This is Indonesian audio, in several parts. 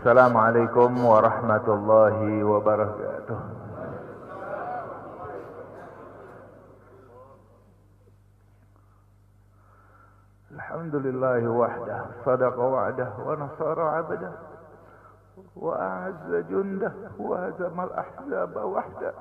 Assalamualaikum warahmatullahi wabarakatuh. Alhamdulillahi wahdah, sadaqa wa'dah, wa nasara 'abdah, wa a'azza jundah, wa hazamal ahzaba wahdah.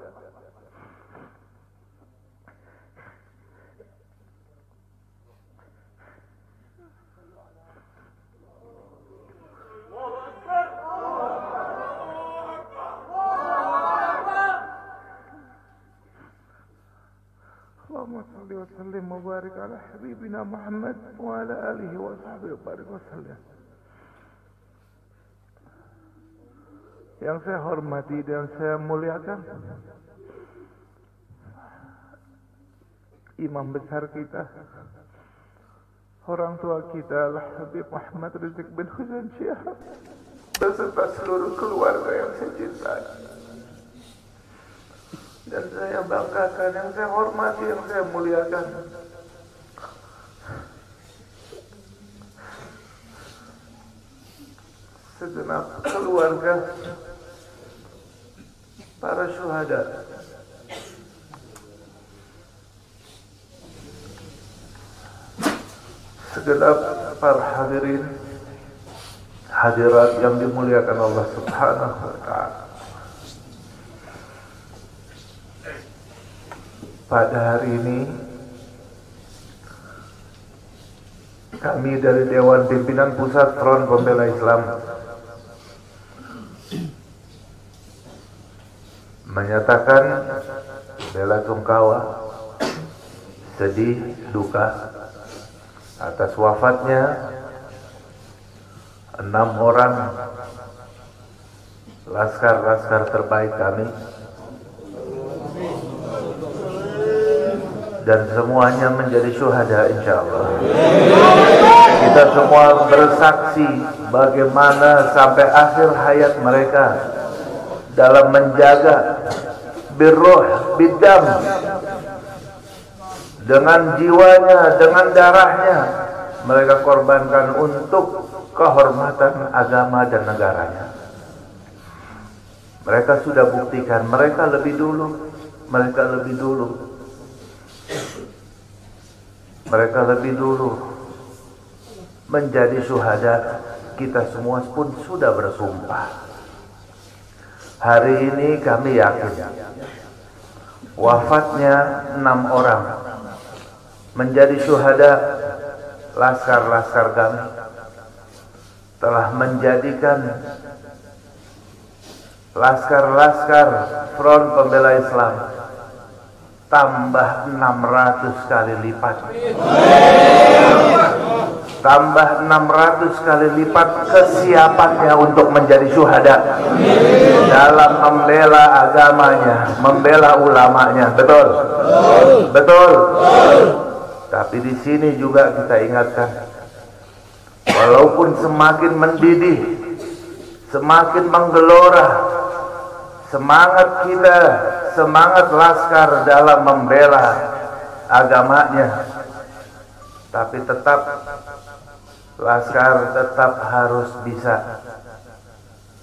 Allahumma salli wa sallim wa barik ala habibina Muhammad wa ala alihi wa sahbihi wa barik wa sallim. Yang saya hormati dan saya muliakan imam besar kita, orang tua kita Al-Habib Muhammad Rizik bin Husain Syihab beserta seluruh keluarga yang saya cintai dan saya banggakan, yang saya hormati, yang saya muliakan. Segenap keluarga para syuhada, segenap para hadirin hadirat yang dimuliakan Allah Subhanahu wa ta'ala. Pada hari ini kami dari Dewan Pimpinan Pusat Front Pembela Islam menyatakan bela sungkawa, sedih, duka atas wafatnya 6 orang laskar-laskar terbaik kami, dan semuanya menjadi syuhada insyaallah. Kita semua bersaksi bagaimana sampai akhir hayat mereka dalam menjaga birruh bidam, dengan jiwanya, dengan darahnya mereka korbankan untuk kehormatan agama dan negaranya. Mereka sudah buktikan, mereka lebih dulu menjadi syuhada. Kita semua pun sudah bersumpah. Hari ini kami yakin wafatnya 6 orang menjadi syuhada laskar-laskar kami telah menjadikan laskar-laskar Front Pembela Islam tambah 600 kali lipat. Tambah 600 kali lipat kesiapannya untuk menjadi syuhada dalam membela agamanya, membela ulamanya. Betul? Betul. Tapi di sini juga kita ingatkan, walaupun semakin mendidih, semakin menggelora semangat kita, semangat laskar dalam membela agamanya, tapi tetap laskar tetap harus bisa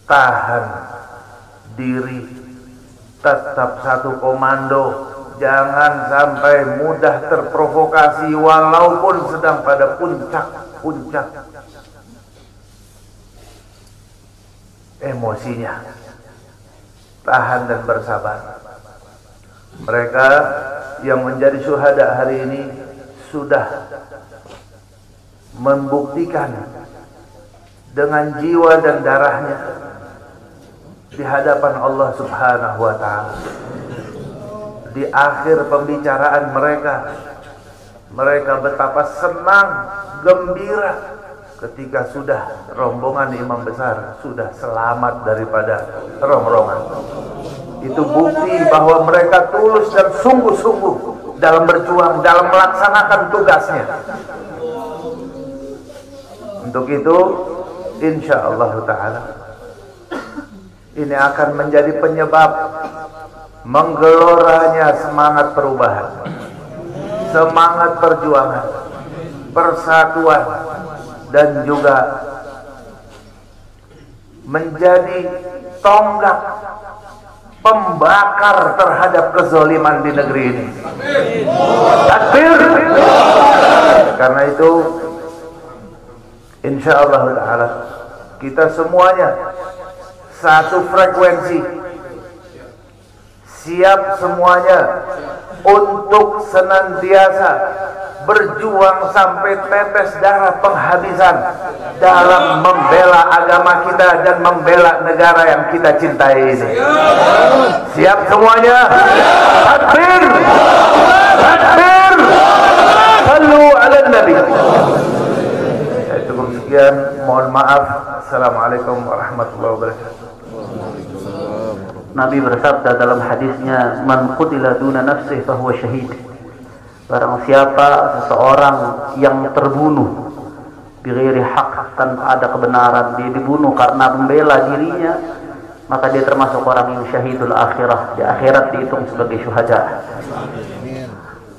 tahan diri, tetap satu komando, jangan sampai mudah terprovokasi walaupun sedang pada puncak emosinya. Tahan dan bersabar. Mereka yang menjadi syuhada hari ini sudah membuktikan dengan jiwa dan darahnya di hadapan Allah Subhanahu wa ta'ala. Di akhir pembicaraan mereka betapa senang, gembira ketika sudah rombongan imam besar sudah selamat daripada rongrongan. Itu bukti bahwa mereka tulus dan sungguh-sungguh dalam berjuang, dalam melaksanakan tugasnya. Untuk itu insyaallah ta'ala ini akan menjadi penyebab menggeloranya semangat perubahan, semangat perjuangan, persatuan, dan juga menjadi tonggak pembakar terhadap kezaliman di negeri ini. Takbir. Karena itu insyaallah ta'ala kita semuanya satu frekuensi, siap semuanya untuk senantiasa berjuang sampai tetes darah penghabisan dalam membela agama kita dan membela negara yang kita cintai ini. Siap semuanya? Takbir! Takbir! Sallu ala Nabi. Cukup sekian, mohon maaf. Assalamualaikum warahmatullahi wabarakatuh. Nabi bersabda dalam hadisnya, man qutila duna nafsihi fahuwa syahid. Barang siapa seseorang yang terbunuh bighairi haq, tanpa ada kebenaran, dia dibunuh karena membela dirinya, maka dia termasuk orang yang syahidul akhirah. Di akhirat dihitung sebagai syuhada.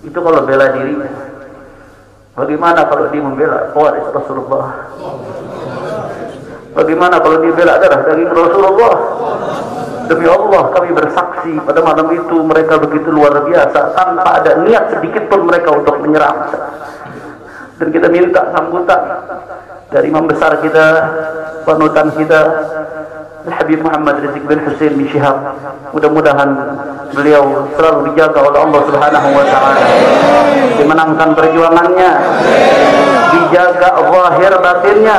Itu kalau bela dirinya. Bagaimana kalau dia membela waris Rasulullah? Bagaimana kalau dia bela darah daging Rasulullah? Demi Allah kami bersaksi pada malam itu mereka begitu luar biasa, tanpa ada niat sedikit pun mereka untuk menyerang. Dan kita minta sambutan dari imam besar kita, panutan kita, Habib Muhammad Rizik bin Hussein bin Syihab. Mudah-mudahan beliau selalu dijaga oleh Allah Subhanahu wa taala, dimenangkan perjuangannya, dijaga zahir batinnya,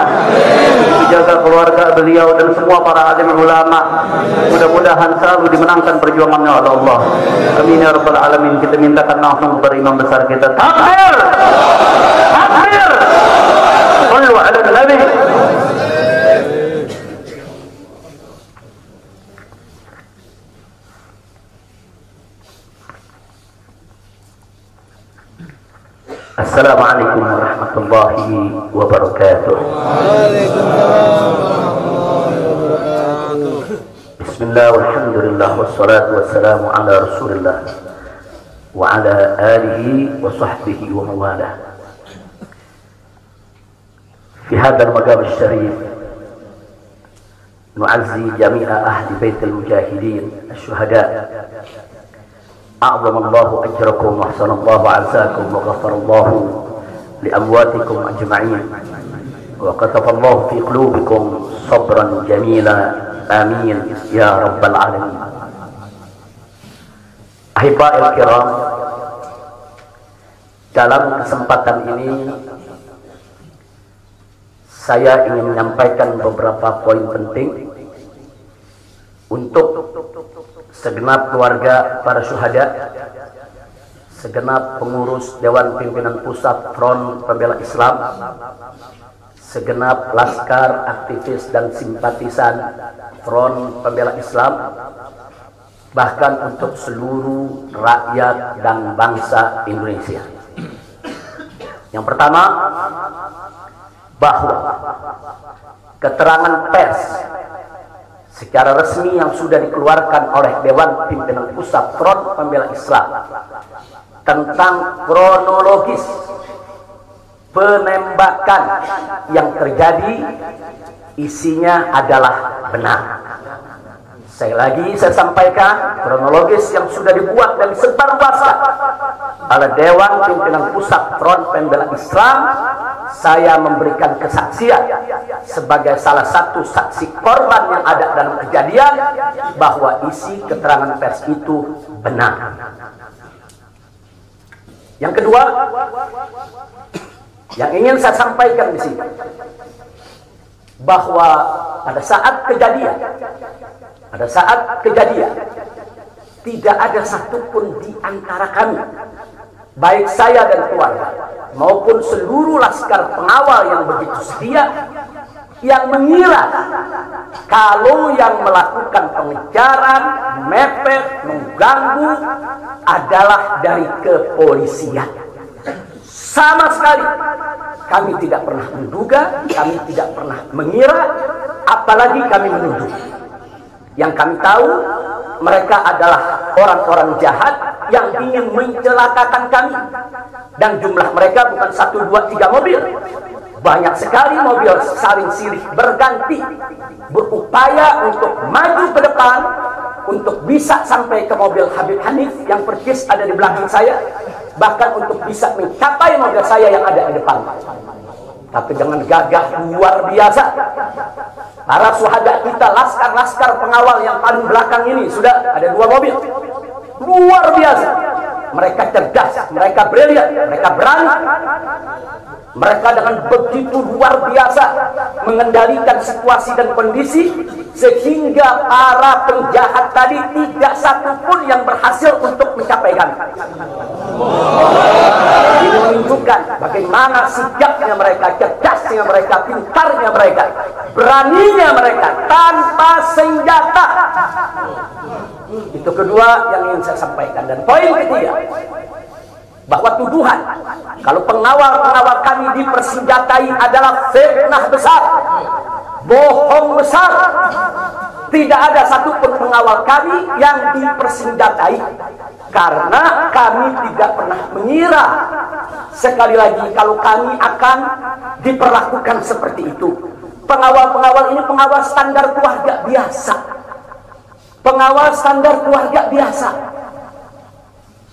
dijaga keluarga beliau dan semua para alim ulama. Mudah-mudahan selalu dimenangkan perjuangannya oleh Allah. Amin ya rabbal alamin. Kita mintakan langsung kepada imam besar kita. Takbir! Takbir! Sallu ala Nabi. Assalamualaikum warahmatullahi wabarakatuh. Bismillah walhamdulillah wassalatu wassalamu ala rasulillah wa ala alihi wa sahbihi wa mawalah. Fi hadzal maqam asy-syarif nu'azzi jami'a ahli baitil mujahidin asy-syuhada. أعظم الله أجركم وأحسن الله عزاكم وغفر الله لأمواتكم أجمعين وكتب الله في قلوبكم صبرا جميلا آمين يا رب العالمين. Ahiba'il kiram, dalam kesempatan ini saya ingin menyampaikan beberapa poin penting untuk segenap keluarga para syuhada, segenap pengurus Dewan Pimpinan Pusat Front Pembela Islam, segenap laskar, aktivis dan simpatisan Front Pembela Islam, bahkan untuk seluruh rakyat dan bangsa Indonesia. Yang pertama, bahwa keterangan pers secara resmi yang sudah dikeluarkan oleh Dewan Pimpinan Pusat Front Pembela Islam tentang kronologis penembakan yang terjadi isinya adalah benar. Saya sampaikan kronologis yang sudah dibuat dan disebarluaskan oleh Dewan Pimpinan Pusat Front Pembela Islam. Saya memberikan kesaksian sebagai salah satu saksi korban yang ada dalam kejadian bahwa isi keterangan pers itu benar. Yang kedua, yang ingin saya sampaikan di sini, bahwa pada saat kejadian tidak ada satupun di antara kami, baik saya dan keluarga maupun seluruh laskar pengawal yang begitu setia, yang mengira kalau yang melakukan pengejaran, mepet, mengganggu adalah dari kepolisian. Sama sekali kami tidak pernah menduga, kami tidak pernah mengira, apalagi kami menuduh. Yang kami tahu, mereka adalah orang-orang jahat yang ingin mencelakakan kami. Dan jumlah mereka bukan 1, 2, 3 mobil. Banyak sekali mobil saling silih berganti, berupaya untuk maju ke depan, untuk bisa sampai ke mobil Habib Hanif yang persis ada di belakang saya, bahkan untuk bisa mencapai mobil saya yang ada di depan. Tapi dengan gagah luar biasa, para syuhada kita, laskar-laskar pengawal yang paling belakang ini, sudah ada 2 mobil, luar biasa. Mereka cerdas, mereka brilian, mereka berani. Mereka dengan begitu luar biasa mengendalikan situasi dan kondisi, sehingga para penjahat tadi tidak satu pun yang berhasil untuk mencapai kami. Ini menunjukkan bagaimana sigapnya mereka, cerdasnya mereka, pintarnya mereka, beraninya mereka tanpa senjata. Itu kedua yang ingin saya sampaikan. Dan poin ketiga, bahwa tuduhan kalau pengawal-pengawal kami dipersenjatai adalah fitnah besar, bohong besar. Tidak ada satupun pengawal kami yang dipersenjatai, karena kami tidak pernah mengira sekali lagi kalau kami akan diperlakukan seperti itu. Pengawal-pengawal ini pengawal standar keluarga biasa, pengawal standar keluarga biasa.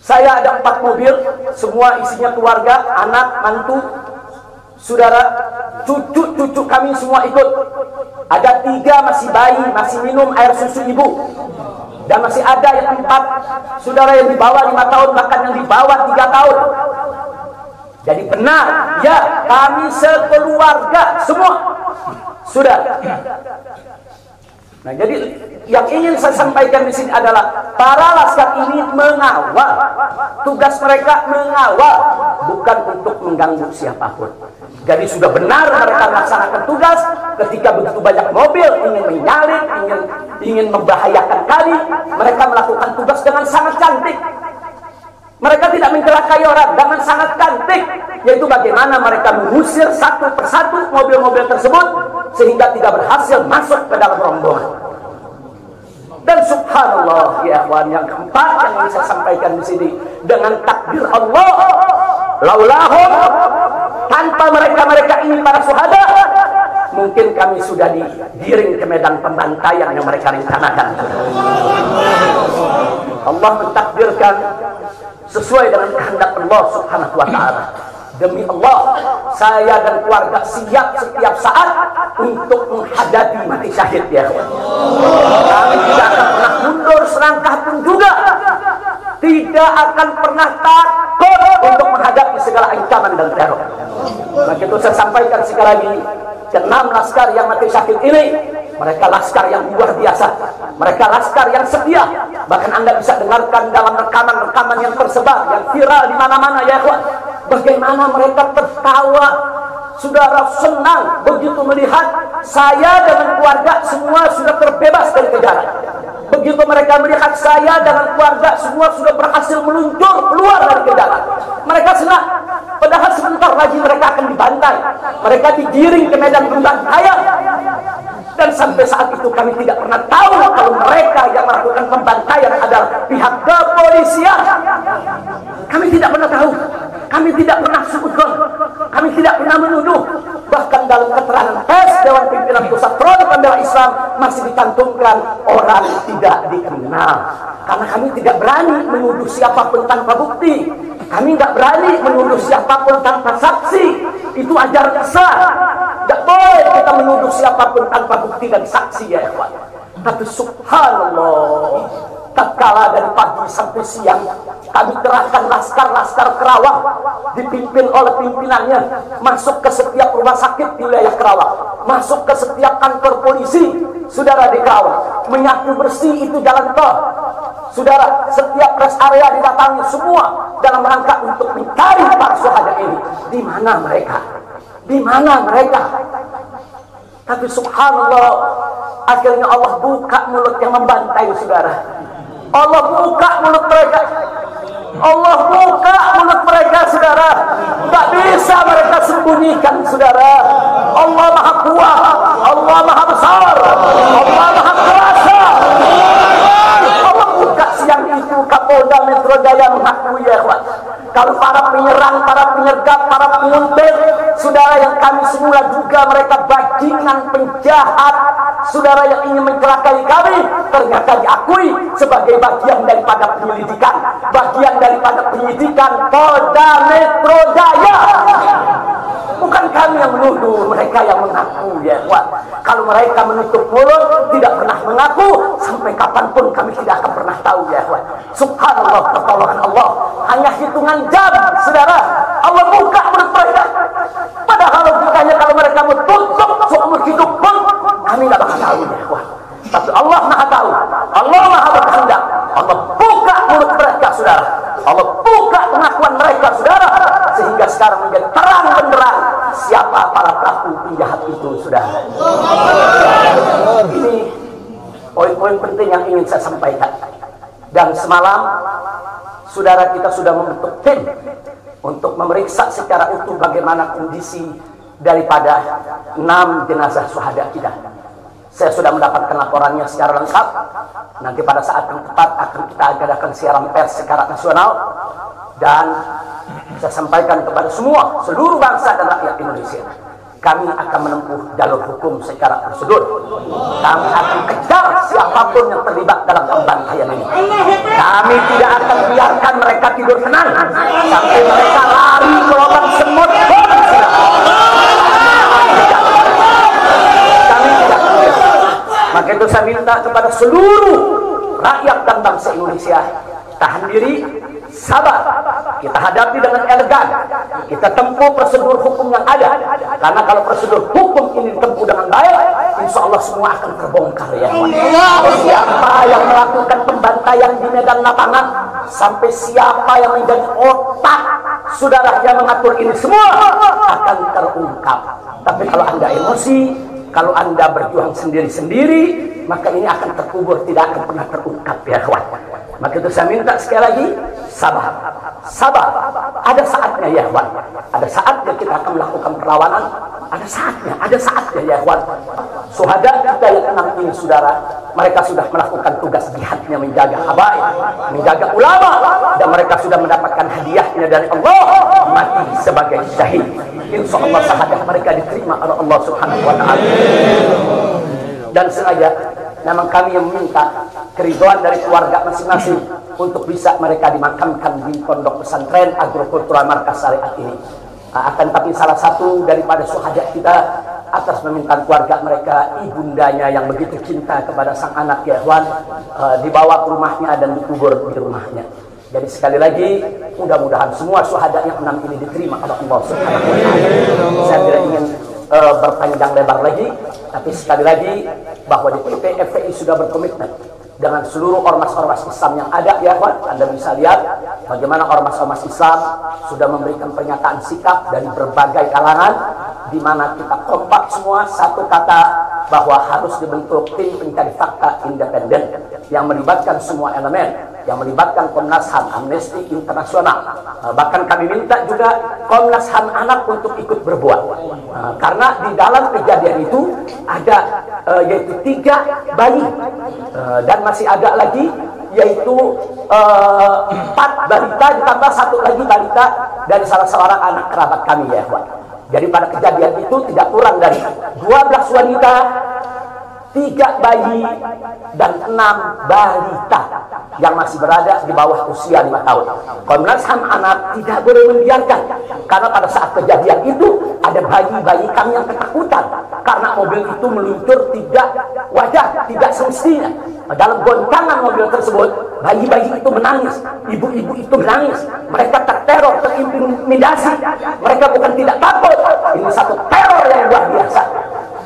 Saya ada 4 mobil, semua isinya keluarga, anak, mantu, saudara, cucu-cucu kami semua ikut. Ada 3 masih bayi, masih minum air susu ibu. Dan masih ada yang 4 saudara yang di bawah 5 tahun, bahkan yang di bawah 3 tahun. Jadi benar, ya, kami sekeluarga semua. Sudah. Nah, jadi yang ingin saya sampaikan di sini adalah para laskar ini mengawal. Tugas mereka mengawal, bukan untuk mengganggu siapapun. Jadi sudah benar mereka melaksanakan tugas. Ketika begitu banyak mobil ingin menyalip, ingin membahayakan kami, mereka melakukan tugas dengan sangat cantik. Mereka tidak mencelakai orang dengan sangat cantik, yaitu bagaimana mereka mengusir satu persatu mobil-mobil tersebut sehingga tidak berhasil masuk ke dalam rombongan. Dan subhanallah, ya kawan, yang keempat yang ingin saya sampaikan di sini, dengan takdir Allah, laulahum, tanpa mereka ini para syuhada, mungkin kami sudah digiring ke medan pembantaian yang mereka rencanakan. Allah mentakdirkan sesuai dengan kehendak Allah subhanahu wa ta'ala. Demi Allah, saya dan keluarga siap setiap saat untuk menghadapi mati syahid, ya. Kami tidak akan pernah mundur selangkah pun juga. Tidak akan pernah takut untuk menghadapi segala ancaman dan teror. Maka itu saya sampaikan sekali lagi, ke-6 laskar yang mati syahid ini, mereka laskar yang luar biasa. Mereka laskar yang setia. Bahkan Anda bisa dengarkan dalam rekaman-rekaman yang tersebar, yang viral di mana-mana, ya kawan. Bagaimana mereka tertawa, saudara, senang begitu melihat saya dengan keluarga semua sudah terbebas dari kejaran. Begitu mereka melihat saya dengan keluarga semua sudah berhasil meluncur keluar dari kejaran, mereka senang. Padahal sebentar lagi mereka akan dibantai, mereka digiring ke medan pembantaian. Dan sampai saat itu kami tidak pernah tahu kalau mereka yang melakukan pembantaian adalah pihak kepolisian. Kami tidak pernah tahu, kami tidak pernah suudzon, kami tidak pernah menuduh. Bahkan dalam keterangan pers Dewan Pimpinan Pusat Front Pembela Islam masih dicantumkan orang tidak dikenal. Karena kami tidak berani menuduh siapapun tanpa bukti. Kami tidak berani menuduh siapapun tanpa saksi. Itu ajaran Islam. Tidak boleh kita menuduh siapapun tanpa bukti dan saksi, ya ikhwan. Tapi subhanallah, tatkala dari pagi sampai siang kami kerahkan laskar-laskar Kerawang dipimpin oleh pimpinannya masuk ke setiap rumah sakit di wilayah Kerawang, masuk ke setiap kantor polisi, saudara, di Kerawang, menyapu bersih itu jalan tol, saudara. Setiap rest area didatangi semua dalam rangka untuk mencari para syuhada ini. Di mana mereka? Di mana mereka? Tapi subhanallah, akhirnya Allah buka mulut yang membantai, saudara. Allah buka mulut mereka. Allah buka mulut mereka, saudara. Tak bisa mereka sembunyikan, saudara. Allah Maha Kuat, Allah Maha Besar, Allah Maha Kuasa. Allah buka siang itu Kapolda Metro metro jaya mengakui ya ikhwan. Kalau para penyerang, para penyergap, para penguntit, saudara yang kami semula duga mereka bajingan penjahat, saudara yang ingin mencelakai kami, ternyata diakui sebagai bagian daripada penyelidikan, bagian daripada penyidikan Polda Metro Jaya. Bukan kami yang menuduh, mereka yang mengaku ya ikhwan. Kalau mereka menutup mulut, tidak pernah mengaku, sampai kapanpun kami tidak akan pernah tahu ya ikhwan. Subhanallah, pertolongan Allah hanya hitungan jam, saudara. Allah buka mulut mereka. Padahal logikanya kalau mereka mau tutup seumur hidup pun kami tidak bakal tahu ya ikhwan. Tapi Allah Maha tahu, Allah Maha berkehendak. Allah buka mulut mereka, saudara. Allah buka pengakuan mereka, saudara, sehingga sekarang menjadi terang benderang siapa para pelaku penjahat itu, saudara. Ini poin-poin penting yang ingin saya sampaikan. Dan semalam saudara kita sudah membentuk tim untuk memeriksa secara utuh bagaimana kondisi daripada 6 jenazah syuhada kita. Saya sudah mendapatkan laporannya secara lengkap. Nanti pada saat yang tepat akan kita adakan siaran pers secara nasional. Dan saya sampaikan kepada semua, seluruh bangsa dan rakyat Indonesia, kami akan menempuh jalur hukum secara prosedur. Kami akan kejar siapapun yang terlibat dalam pembantaian ini. Kami tidak akan biarkan mereka tidur tenang sampai mereka lari ke lubang semut. Maka itu saya minta kepada seluruh rakyat dan bangsa Indonesia, tahan diri, sabar. Kita hadapi dengan elegan. Kita tempuh prosedur hukum yang ada. Karena kalau prosedur hukum ini ditempuh dengan baik, insya Allah semua akan terbongkar ya. Siapa yang melakukan pembantaian di medan lapangan, sampai siapa yang menjadi otak saudara yang mengatur ini semua akan terungkap. Tapi kalau Anda emosi, kalau Anda berjuang sendiri-sendiri, maka ini akan terkubur, tidak akan pernah terungkap ya kawan. Maka itu saya minta sekali lagi, sabar. Sabar. Ada saatnya ya kawan. Ada saatnya kita akan melakukan perlawanan. Ada saatnya ya kawan. Syuhada kita yang 6 ini, saudara, mereka sudah melakukan tugas jihadnya, menjaga habaib, menjaga ulama, dan mereka sudah mendapatkan hadiahnya dari Allah, mati sebagai syahid. Insya Allah syahadat mereka diterima oleh Allah Subhanahu wa Ta'ala. Dan sengaja memang kami yang meminta keridhaan dari keluarga masing-masing untuk bisa mereka dimakamkan di pondok pesantren agrokultural markas syariat ini. Akan tapi salah satu daripada syuhada kita atas permintaan keluarga mereka, ibundanya yang begitu cinta kepada sang anak ya ikhwan, dibawa ke rumahnya dan dikubur di rumahnya. Jadi sekali lagi, mudah-mudahan semua syuhada yang 6 ini diterima oleh Allah Subhanahu wa Ta'ala. Saya tidak ingin berpanjang lebar lagi, tapi sekali lagi bahwa DPP FPI sudah berkomitmen dengan seluruh ormas-ormas Islam yang ada ya kawan. Anda bisa lihat bagaimana ormas-ormas Islam sudah memberikan pernyataan sikap dari berbagai kalangan, di mana kita kompak semua satu kata bahwa harus dibentuk tim pencari fakta independen yang melibatkan semua elemen, yang melibatkan Komnas HAM, Amnesty Internasional. Bahkan kami minta juga Komnas HAM anak untuk ikut berbuat. Karena di dalam kejadian itu ada yaitu 3 bayi dan masih ada lagi yaitu 4 balita ditambah 1 lagi balita dari salah seorang anak kerabat kami ya Pak. Jadi pada kejadian itu tidak kurang dari 12 wanita, 3 bayi dan 6 balita yang masih berada di bawah usia 5 tahun. Komnas HAM anak tidak boleh membiarkan, karena pada saat kejadian itu ada bayi-bayi kami yang ketakutan karena mobil itu meluncur tidak wajar, tidak semestinya. Dalam goncangan mobil tersebut, bayi-bayi itu menangis, ibu-ibu itu menangis, mereka terteror, terintimidasi. Mereka bukan tidak takut, ini satu teror yang luar biasa.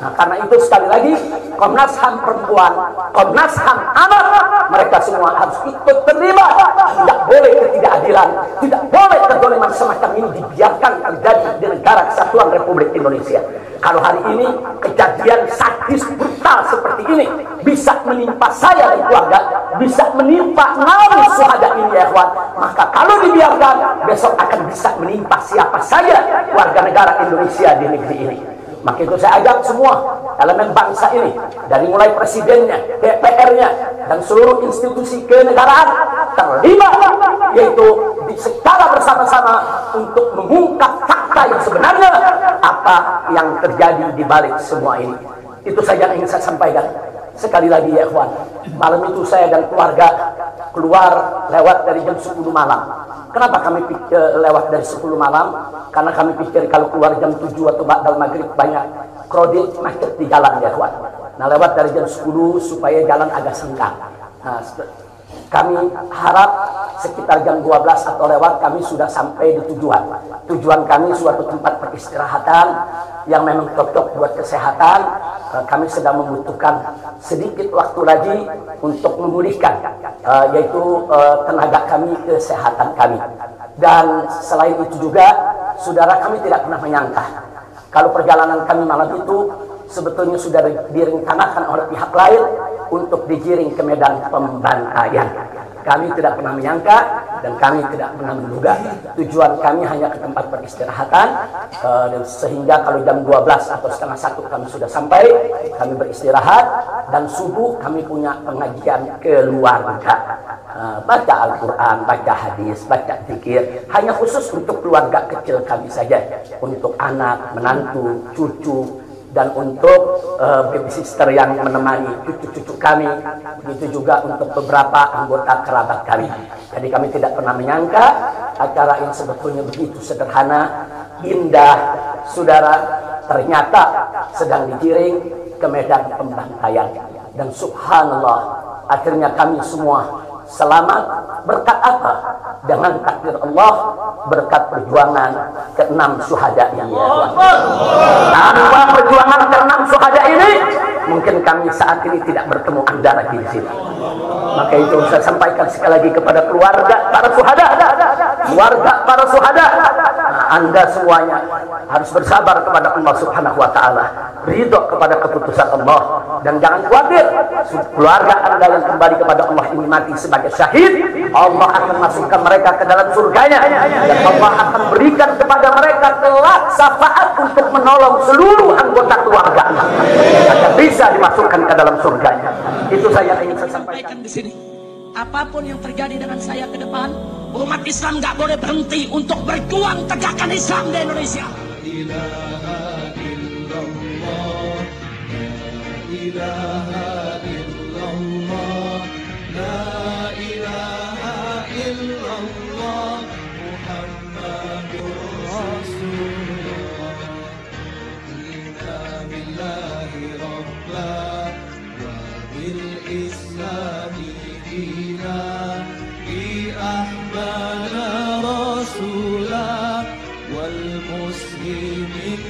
Nah, karena itu sekali lagi Komnas HAM perempuan, Komnas HAM anak, mereka semua harus ikut terlibat. Tidak boleh ketidakadilan, tidak boleh kezaliman semacam ini dibiarkan terjadi di negara kesatuan Republik Indonesia. Kalau hari ini kejadian sadis brutal seperti ini bisa menimpa saya dan keluarga, bisa menimpa 6 syuhada ini ya kawan, maka kalau dibiarkan besok akan bisa menimpa siapa saja warga negara Indonesia di negeri ini. Maka itu saya ajak semua elemen bangsa ini, dari mulai presidennya, DPR-nya, dan seluruh institusi kenegaraan terlibat, yaitu secara bersama-sama untuk mengungkap fakta yang sebenarnya apa yang terjadi di balik semua ini. Itu saja yang ingin saya sampaikan. Sekali lagi ya ikhwan, malam itu saya dan keluarga keluar lewat dari jam 10 malam. Kenapa kami lewat dari 10 malam? Karena kami pikir kalau keluar jam 7 atau ba'dal maghrib banyak krodit macet di jalan ya ikhwan. Nah, lewat dari jam 10 supaya jalan agak senggang. Nah, kami harap sekitar jam 12 atau lewat kami sudah sampai di tujuan. Tujuan kami suatu tempat peristirahatan yang memang cocok buat kesehatan. Kami sedang membutuhkan sedikit waktu lagi untuk memulihkan yaitu tenaga kami, kesehatan kami. Dan selain itu juga, saudara, kami tidak pernah menyangka kalau perjalanan kami malam itu sebetulnya sudah direncanakan oleh pihak lain untuk digiring ke medan pembantaian. Kami tidak pernah menyangka dan kami tidak pernah menduga. Tujuan kami hanya ke tempat peristirahatan, dan sehingga kalau jam 12 atau setengah 1 kami sudah sampai, kami beristirahat, dan subuh kami punya pengajian keluarga. Baca Al-Quran, baca hadis, baca zikir, hanya khusus untuk keluarga kecil kami saja, untuk anak, menantu, cucu, dan untuk baby sister yang menemani cucu-cucu kami, begitu juga untuk beberapa anggota kerabat kami. Jadi kami tidak pernah menyangka acara yang sebetulnya begitu sederhana, indah, saudara, ternyata sedang digiring ke medan pembantaian. Dan subhanallah, akhirnya kami semua selamat. Berkat apa? Dengan takdir Allah, berkat perjuangan ke-6 syuhada ini ya Tuhan. Tanpa perjuangan ke-6 syuhada ini, mungkin kami saat ini tidak bertemu Anda lagi di sini. Maka itu saya sampaikan sekali lagi kepada keluarga para syuhada. Keluarga para syuhada, Anda semuanya harus bersabar kepada Allah Subhanahu wa taala, ridho kepada keputusan Allah, dan jangan khawatir, keluarga Anda yang kembali kepada Allah ini mati sebagai syahid, Allah akan masukkan mereka ke dalam surganya, dan Allah akan berikan kepada mereka kelak syafaat untuk menolong seluruh anggota keluarga agar bisa dimasukkan ke dalam surganya. Itu saya ingin saya sampaikan di sini. Apapun yang terjadi dengan saya ke depan, umat Islam nggak boleh berhenti untuk berjuang tegakkan Islam di Indonesia. Ilaha illallah, la ilaha illallah, la ilaha illallah, Muhammadur Rasulullah. Inna billahi rabbah wa bil islami dina, bi ahbana rasulah wal muslimin